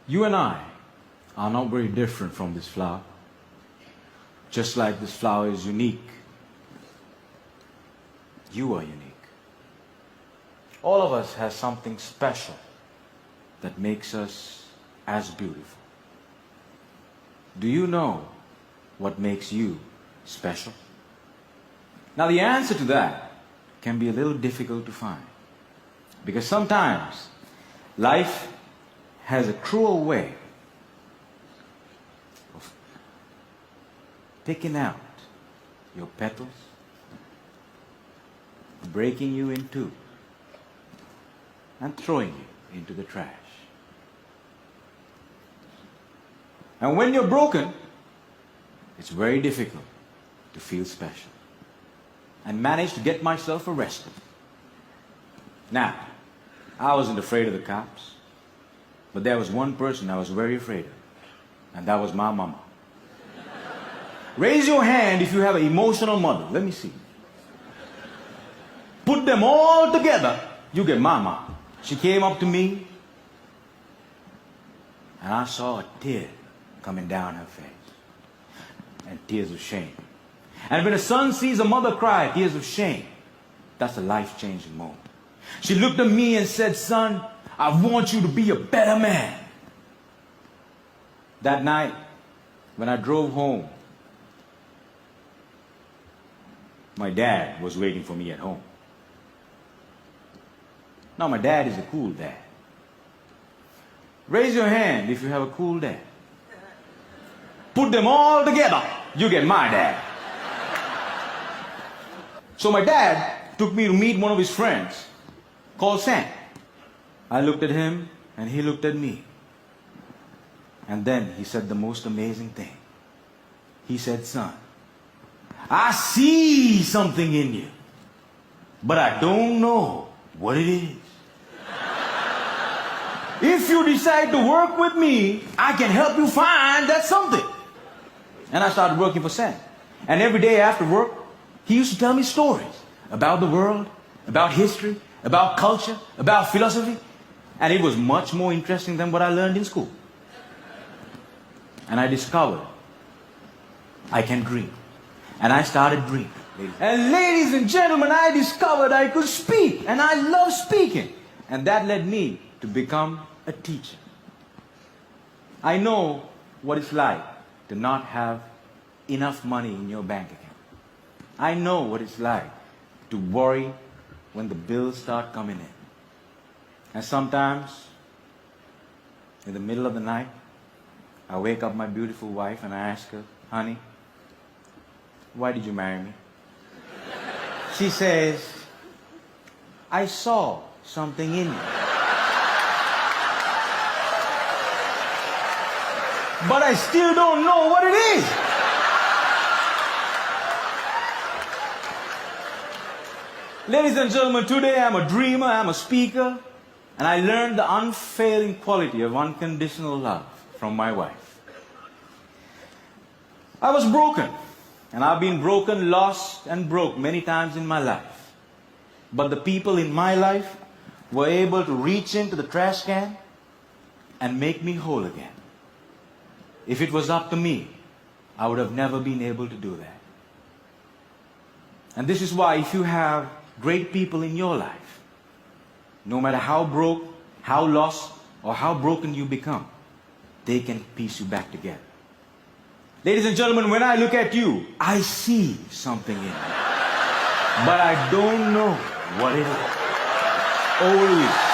You and I are not very different from this flower. Just like this flower is unique, you are unique. All of us has something special that makes us as beautiful. Do you know what makes you special? Now the answer to that can be a little difficult to find, because sometimes life has a cruel way of picking out your petals, breaking you in two, and throwing you into the trash. And when you're broken, it's very difficult to feel special. And managed to get myself arrested. Now, I wasn't afraid of the cops, but there was one person I was very afraid of, and that was my mama. Raise your hand if you have an emotional mother. Let me see. Put them all together, you get mama. She came up to me, and I saw a tear coming down her face, and tears of shame. And when a son sees a mother cry, tears of shame, that's a life-changing moment. She looked at me and said, "Son, I want you to be a better man." That night, when I drove home, my dad was waiting for me at home. Now, my dad is a cool dad. Raise your hand if you have a cool dad. Put them all together, you get my dad. So my dad took me to meet one of his friends called Sam. I looked at him and he looked at me. And then he said the most amazing thing. He said, "Son, I see something in you, but I don't know what it is. If you decide to work with me, I can help you find that something." And I started working for Sam. And every day after work, he used to tell me stories about the world, about history, about culture, about philosophy. And it was much more interesting than what I learned in school. And I discovered I can dream. And I started dreaming. And ladies and gentlemen, I discovered I could speak. And I love speaking. And that led me to become a teacher. I know what it's like to not have enough money in your bank account. I know what it's like to worry when the bills start coming in. And sometimes, in the middle of the night, I wake up my beautiful wife and I ask her, "Honey, why did you marry me?" She says, "I saw something in you. But I still don't know what it is." Ladies and gentlemen, today I'm a dreamer, I'm a speaker, and I learned the unfailing quality of unconditional love from my wife. I was broken, and I've been broken, lost, and broke many times in my life. But the people in my life were able to reach into the trash can and make me whole again. If it was up to me, I would have never been able to do that. And this is why if you have great people in your life, no matter how broke, how lost, or how broken you become, they can piece you back together. Ladies and gentlemen, when I look at you, I see something in you. But I don't know what it is. Over to you.